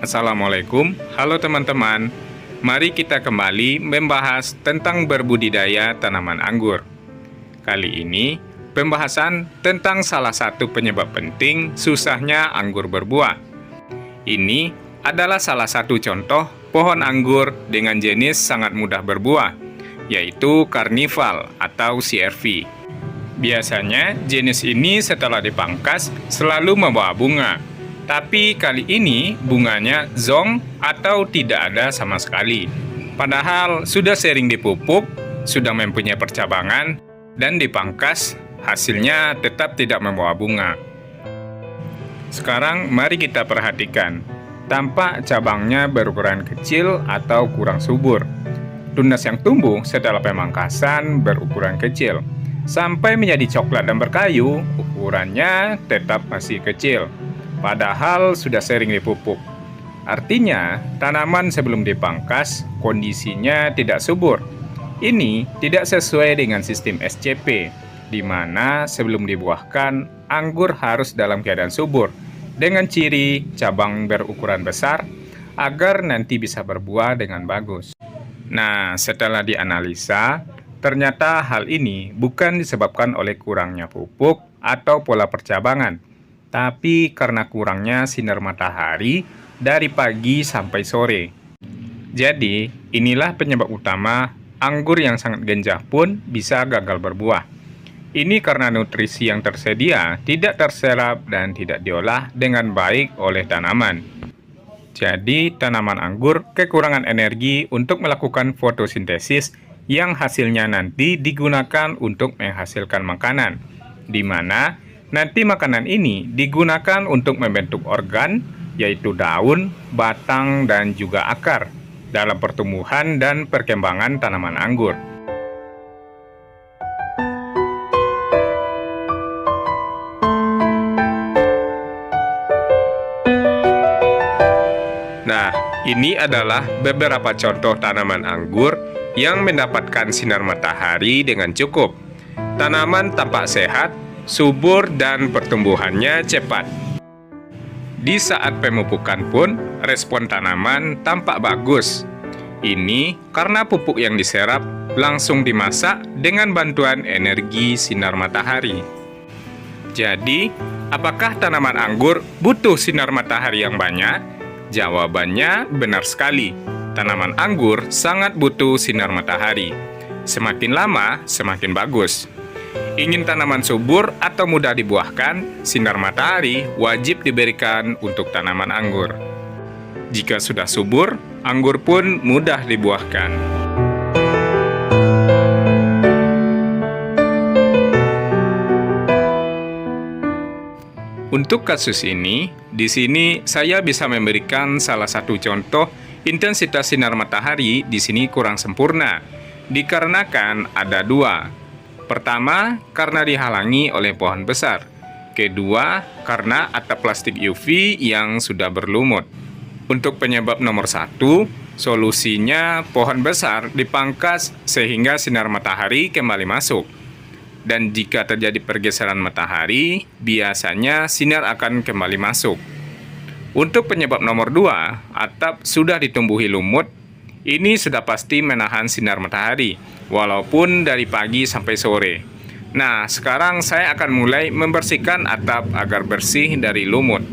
Assalamualaikum, halo teman-teman. Mari kita kembali membahas tentang berbudidaya tanaman anggur. Kali ini, pembahasan tentang salah satu penyebab penting susahnya anggur berbuah. Ini adalah salah satu contoh pohon anggur dengan jenis sangat mudah berbuah, yaitu Carnival atau CRV. Biasanya, jenis ini setelah dipangkas selalu membawa bunga. Tapi kali ini bunganya zonk atau tidak ada sama sekali. Padahal sudah sering dipupuk, sudah mempunyai percabangan, dan dipangkas, hasilnya tetap tidak membawa bunga. Sekarang mari kita perhatikan. Tampak cabangnya berukuran kecil atau kurang subur. Tunas yang tumbuh setelah pemangkasan berukuran kecil. Sampai menjadi coklat dan berkayu, ukurannya tetap masih kecil. Padahal sudah sering dipupuk. Artinya, tanaman sebelum dipangkas kondisinya tidak subur. Ini tidak sesuai dengan sistem SCP, di mana sebelum dibuahkan, anggur harus dalam keadaan subur, dengan ciri cabang berukuran besar, agar nanti bisa berbuah dengan bagus. Nah, setelah dianalisa, ternyata hal ini bukan disebabkan oleh kurangnya pupuk atau pola percabangan, tapi karena kurangnya sinar matahari dari pagi sampai sore. Jadi, inilah penyebab utama anggur yang sangat genjah pun bisa gagal berbuah. Ini karena nutrisi yang tersedia tidak terserap dan tidak diolah dengan baik oleh tanaman. Jadi, tanaman anggur kekurangan energi untuk melakukan fotosintesis yang hasilnya nanti digunakan untuk menghasilkan makanan, di mana nanti makanan ini digunakan untuk membentuk organ, yaitu daun, batang, dan juga akar, dalam pertumbuhan dan perkembangan tanaman anggur. Nah, ini adalah beberapa contoh tanaman anggur yang mendapatkan sinar matahari dengan cukup. Tanaman tampak sehat, subur, dan pertumbuhannya cepat. Di saat pemupukan pun, respon tanaman tampak bagus. Ini karena pupuk yang diserap langsung dimasak dengan bantuan energi sinar matahari. Jadi, apakah tanaman anggur butuh sinar matahari yang banyak? Jawabannya benar sekali. Tanaman anggur sangat butuh sinar matahari. Semakin lama, semakin bagus. Ingin tanaman subur atau mudah dibuahkan, sinar matahari wajib diberikan untuk tanaman anggur. Jika sudah subur, anggur pun mudah dibuahkan. Untuk kasus ini, di sini saya bisa memberikan salah satu contoh intensitas sinar matahari di sini kurang sempurna, dikarenakan ada dua. Pertama, karena dihalangi oleh pohon besar. Kedua, karena atap plastik UV yang sudah berlumut. Untuk penyebab nomor satu, solusinya pohon besar dipangkas sehingga sinar matahari kembali masuk. Dan jika terjadi pergeseran matahari, biasanya sinar akan kembali masuk. Untuk penyebab nomor dua, atap sudah ditumbuhi lumut. Ini sudah pasti menahan sinar matahari, walaupun dari pagi sampai sore. Nah, sekarang saya akan mulai membersihkan atap agar bersih dari lumut.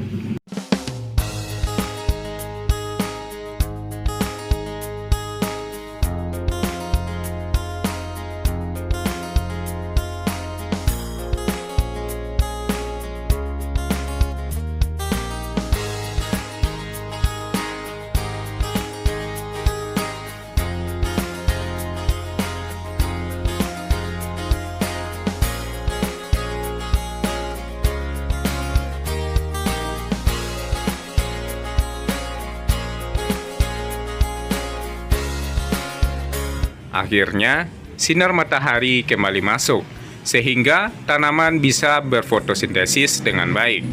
Akhirnya, sinar matahari kembali masuk, sehingga tanaman bisa berfotosintesis dengan baik.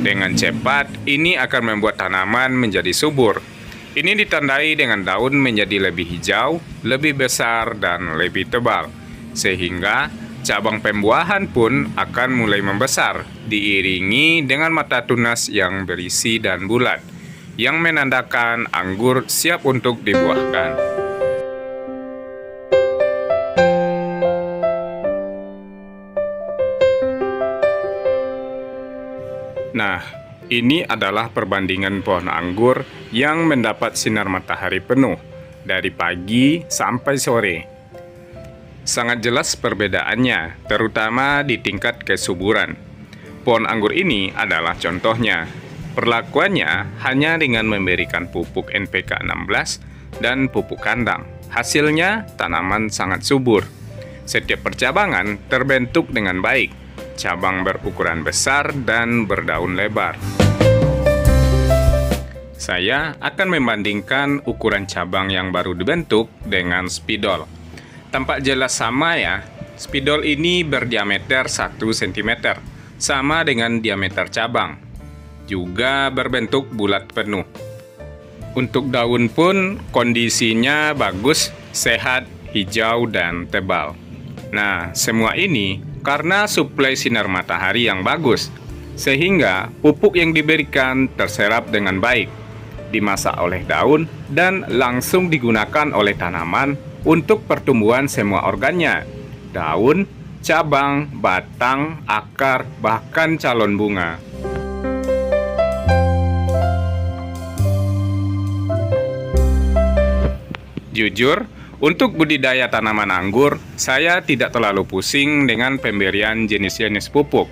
Dengan cepat, ini akan membuat tanaman menjadi subur. Ini ditandai dengan daun menjadi lebih hijau, lebih besar, dan lebih tebal, sehingga cabang pembuahan pun akan mulai membesar, diiringi dengan mata tunas yang berisi dan bulat, yang menandakan anggur siap untuk dibuahkan. Nah, ini adalah perbandingan pohon anggur yang mendapat sinar matahari penuh dari pagi sampai sore. Sangat jelas perbedaannya, terutama di tingkat kesuburan. Pohon anggur ini adalah contohnya. Perlakuannya hanya dengan memberikan pupuk NPK 16 dan pupuk kandang. Hasilnya, tanaman sangat subur. Setiap percabangan terbentuk dengan baik. Cabang berukuran besar dan berdaun lebar. Saya akan membandingkan ukuran cabang yang baru dibentuk dengan spidol. Tampak jelas sama ya, spidol ini berdiameter 1 cm, sama dengan diameter cabang. Juga berbentuk bulat penuh. Untuk daun pun kondisinya bagus, sehat, hijau, dan tebal. Nah, semua ini karena suplai sinar matahari yang bagus, sehingga pupuk yang diberikan terserap dengan baik, dimasak oleh daun, dan langsung digunakan oleh tanaman untuk pertumbuhan semua organnya, daun, cabang, batang, akar, bahkan calon bunga. Jujur, untuk budidaya tanaman anggur, saya tidak terlalu pusing dengan pemberian jenis-jenis pupuk.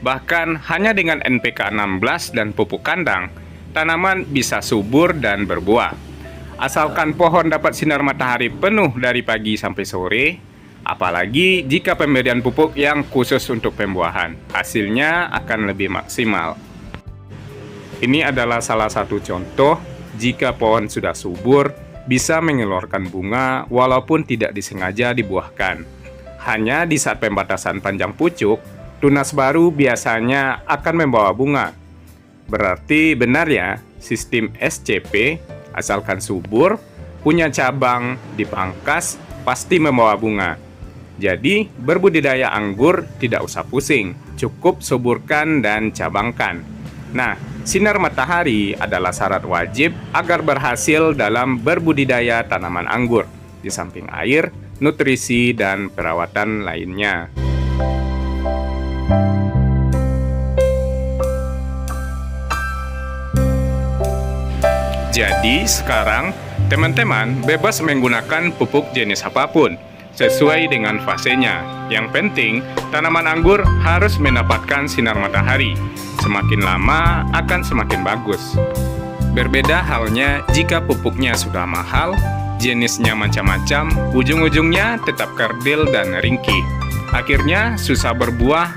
Bahkan hanya dengan NPK 16 dan pupuk kandang, tanaman bisa subur dan berbuah. Asalkan pohon dapat sinar matahari penuh dari pagi sampai sore, apalagi jika pemberian pupuk yang khusus untuk pembuahan, hasilnya akan lebih maksimal. Ini adalah salah satu contoh jika pohon sudah subur, bisa mengeluarkan bunga walaupun tidak disengaja dibuahkan. Hanya di saat pembatasan panjang pucuk, tunas baru biasanya akan membawa bunga. Berarti benar ya, sistem SCP, asalkan subur, punya cabang, dipangkas, pasti membawa bunga. Jadi, berbudidaya anggur tidak usah pusing, cukup suburkan dan cabangkan. Nah, sinar matahari adalah syarat wajib agar berhasil dalam berbudidaya tanaman anggur, di samping air, nutrisi, dan perawatan lainnya. Jadi sekarang, teman-teman bebas menggunakan pupuk jenis apapun, sesuai dengan fasenya. Yang penting, tanaman anggur harus mendapatkan sinar matahari. Semakin lama akan semakin bagus. Berbeda halnya jika pupuknya sudah mahal, jenisnya macam-macam, ujung-ujungnya tetap kerdil dan ringkih. Akhirnya susah berbuah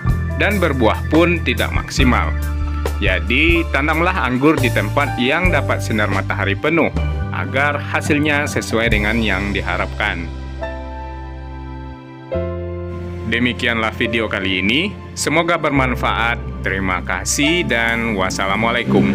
dan berbuah pun tidak maksimal. Jadi, tanamlah anggur di tempat yang dapat sinar matahari penuh agar hasilnya sesuai dengan yang diharapkan. Demikianlah video kali ini. Semoga bermanfaat. Terima kasih dan wassalamualaikum.